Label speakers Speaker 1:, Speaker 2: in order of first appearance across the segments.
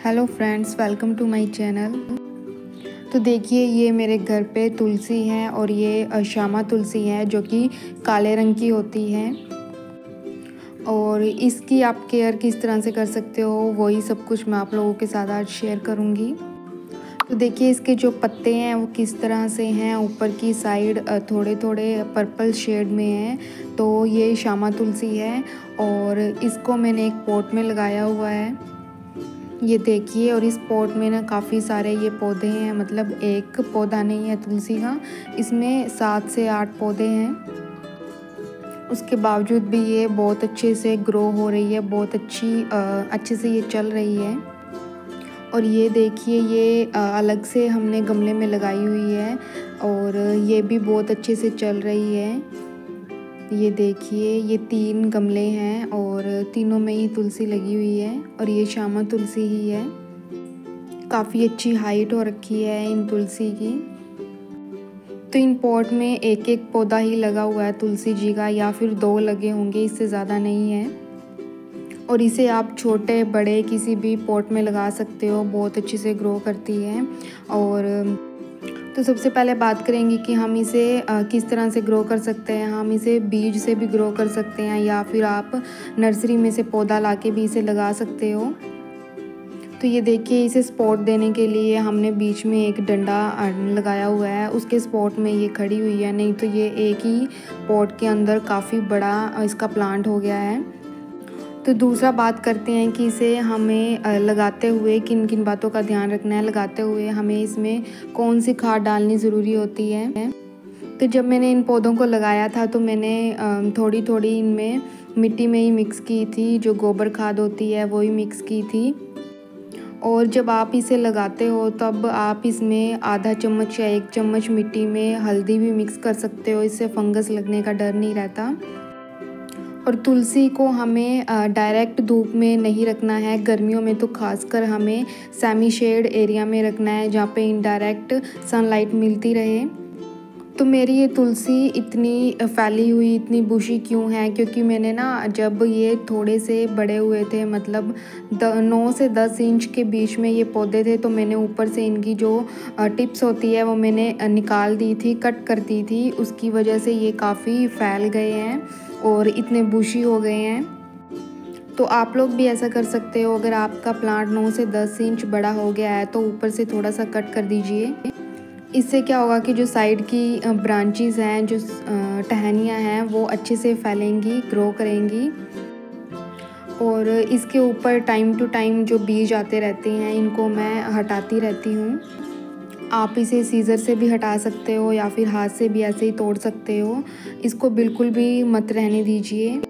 Speaker 1: Hello friends, welcome to my channel. तो देखिए, ये मेरे घर पे तुलसी है और ये श्यामा तुलसी है जो कि काले रंग की होती है। और इसकी आप केयर किस तरह से कर सकते हो वही सब कुछ मैं आप लोगों के साथ आज शेयर करूँगी। तो देखिए, इसके जो पत्ते हैं वो किस तरह से हैं, ऊपर की साइड थोड़े थोड़े पर्पल शेड में हैं। तो ये श्यामा तुलसी है और इसको मैंने एक पॉट में लगाया हुआ है, ये देखिए। और इस पॉट में ना काफ़ी सारे ये पौधे हैं, मतलब एक पौधा नहीं है तुलसी का, इसमें 7 से 8 पौधे हैं। उसके बावजूद भी ये बहुत अच्छे से ग्रो हो रही है, बहुत अच्छे से ये चल रही है। और ये देखिए, ये अलग से हमने गमले में लगाई हुई है और ये भी बहुत अच्छे से चल रही है। ये देखिए, ये 3 गमले हैं और तीनों में ही तुलसी लगी हुई है और ये श्यामा तुलसी ही है। काफ़ी अच्छी हाइट हो रखी है इन तुलसी की। तो इन पॉट में एक एक पौधा ही लगा हुआ है तुलसी जी का, या फिर 2 लगे होंगे, इससे ज़्यादा नहीं है। और इसे आप छोटे बड़े किसी भी पॉट में लगा सकते हो, बहुत अच्छे से ग्रो करती है। और तो सबसे पहले बात करेंगे कि हम इसे किस तरह से ग्रो कर सकते हैं। हम इसे बीज से भी ग्रो कर सकते हैं या फिर आप नर्सरी में से पौधा लाके भी इसे लगा सकते हो। तो ये देखिए, इसे सपोर्ट देने के लिए हमने बीच में एक डंडा लगाया हुआ है, उसके सपोर्ट में ये खड़ी हुई है, नहीं तो ये एक ही पॉट के अंदर काफ़ी बड़ा इसका प्लांट हो गया है। तो दूसरा बात करते हैं कि इसे हमें लगाते हुए किन किन बातों का ध्यान रखना है। लगाते हुए हमें इसमें कौन सी खाद डालनी ज़रूरी होती है। तो जब मैंने इन पौधों को लगाया था तो मैंने थोड़ी थोड़ी इनमें मिट्टी में ही मिक्स की थी, जो गोबर खाद होती है वो ही मिक्स की थी। और जब आप इसे लगाते हो तब आप इसमें आधा चम्मच या 1 चम्मच मिट्टी में हल्दी भी मिक्स कर सकते हो, इससे फंगस लगने का डर नहीं रहता। और तुलसी को हमें डायरेक्ट धूप में नहीं रखना है, गर्मियों में तो खासकर हमें सेमी शेड एरिया में रखना है जहाँ पे इनडायरेक्ट सनलाइट मिलती रहे। तो मेरी ये तुलसी इतनी फैली हुई, इतनी बुशी क्यों है, क्योंकि मैंने ना जब ये थोड़े से बड़े हुए थे, मतलब 9 से 10 इंच के बीच में ये पौधे थे, तो मैंने ऊपर से इनकी जो टिप्स होती है वो मैंने निकाल दी थी, कट कर दी थी। उसकी वजह से ये काफ़ी फैल गए हैं और इतने बुशी हो गए हैं। तो आप लोग भी ऐसा कर सकते हो, अगर आपका प्लांट 9 से 10 इंच बड़ा हो गया है तो ऊपर से थोड़ा सा कट कर दीजिए। इससे क्या होगा कि जो साइड की ब्रांचेस हैं, जो टहनियाँ हैं, वो अच्छे से फैलेंगी, ग्रो करेंगी। और इसके ऊपर टाइम टू टाइम जो बीज आते रहते हैं इनको मैं हटाती रहती हूँ। आप इसे सीज़र से भी हटा सकते हो या फिर हाथ से भी ऐसे ही तोड़ सकते हो, इसको बिल्कुल भी मत रहने दीजिए।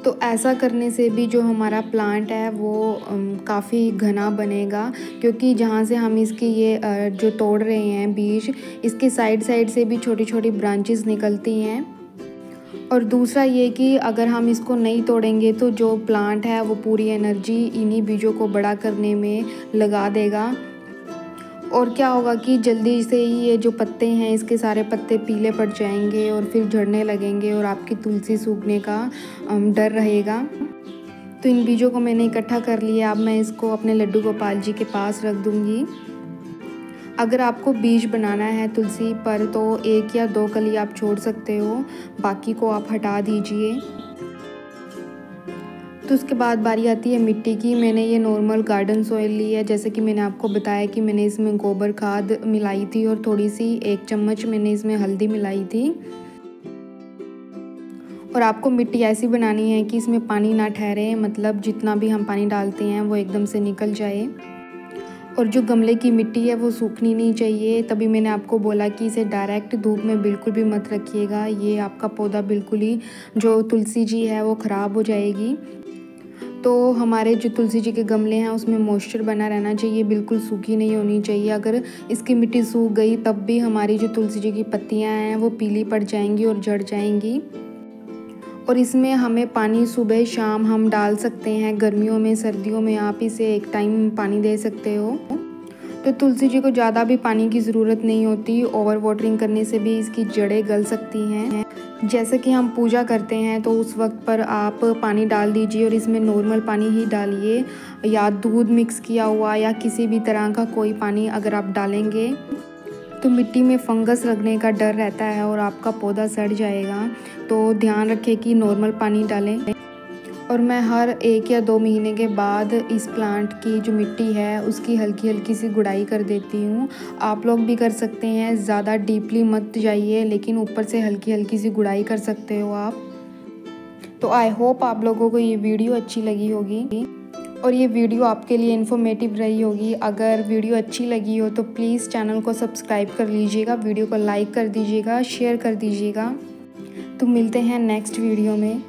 Speaker 1: तो ऐसा करने से भी जो हमारा प्लांट है वो काफ़ी घना बनेगा, क्योंकि जहाँ से हम इसकी ये जो तोड़ रहे हैं बीज, इसके साइड साइड से भी छोटी छोटी ब्रांचेस निकलती हैं। और दूसरा ये कि अगर हम इसको नहीं तोड़ेंगे तो जो प्लांट है वो पूरी एनर्जी इन्हीं बीजों को बड़ा करने में लगा देगा। और क्या होगा कि जल्दी से ही ये जो पत्ते हैं, इसके सारे पत्ते पीले पड़ जाएंगे और फिर झड़ने लगेंगे और आपकी तुलसी सूखने का डर रहेगा। तो इन बीजों को मैंने इकट्ठा कर लिया, अब मैं इसको अपने लड्डू गोपाल जी के पास रख दूँगी। अगर आपको बीज बनाना है तुलसी पर तो 1 या 2 कली आप छोड़ सकते हो, बाकी को आप हटा दीजिए। तो उसके बाद बारी आती है मिट्टी की। मैंने ये नॉर्मल गार्डन सॉइल ली है, जैसे कि मैंने आपको बताया कि मैंने इसमें गोबर खाद मिलाई थी और थोड़ी सी 1 चम्मच मैंने इसमें हल्दी मिलाई थी। और आपको मिट्टी ऐसी बनानी है कि इसमें पानी ना ठहरे, मतलब जितना भी हम पानी डालते हैं वो एकदम से निकल जाए। और जो गमले की मिट्टी है वो सूखनी नहीं चाहिए, तभी मैंने आपको बोला कि इसे डायरेक्ट धूप में बिल्कुल भी मत रखिएगा, ये आपका पौधा बिल्कुल ही, जो तुलसी जी है वो ख़राब हो जाएगी। तो हमारे जो तुलसी जी के गमले हैं उसमें मॉइस्चर बना रहना चाहिए, बिल्कुल सूखी नहीं होनी चाहिए। अगर इसकी मिट्टी सूख गई तब भी हमारी जो तुलसी जी की पत्तियां हैं वो पीली पड़ जाएंगी और झड़ जाएंगी। और इसमें हमें पानी सुबह शाम हम डाल सकते हैं, गर्मियों में सर्दियों में आप इसे एक टाइम पानी दे सकते हो। तो तुलसी जी को ज़्यादा भी पानी की ज़रूरत नहीं होती, ओवर वाटरिंग करने से भी इसकी जड़ें गल सकती हैं। जैसे कि हम पूजा करते हैं तो उस वक्त पर आप पानी डाल दीजिए और इसमें नॉर्मल पानी ही डालिए, या दूध मिक्स किया हुआ या किसी भी तरह का कोई पानी अगर आप डालेंगे तो मिट्टी में फंगस लगने का डर रहता है और आपका पौधा सड़ जाएगा। तो ध्यान रखें कि नॉर्मल पानी डालें। और मैं हर 1 या 2 महीने के बाद इस प्लांट की जो मिट्टी है उसकी हल्की हल्की सी गुड़ाई कर देती हूँ। आप लोग भी कर सकते हैं, ज़्यादा डीपली मत जाइए, लेकिन ऊपर से हल्की हल्की सी गुड़ाई कर सकते हो आप। तो आई होप आप लोगों को ये वीडियो अच्छी लगी होगी और ये वीडियो आपके लिए इन्फॉर्मेटिव रही होगी। अगर वीडियो अच्छी लगी हो तो प्लीज़ चैनल को सब्सक्राइब कर लीजिएगा, वीडियो को लाइक कर दीजिएगा, शेयर कर दीजिएगा। तो मिलते हैं नेक्स्ट वीडियो में।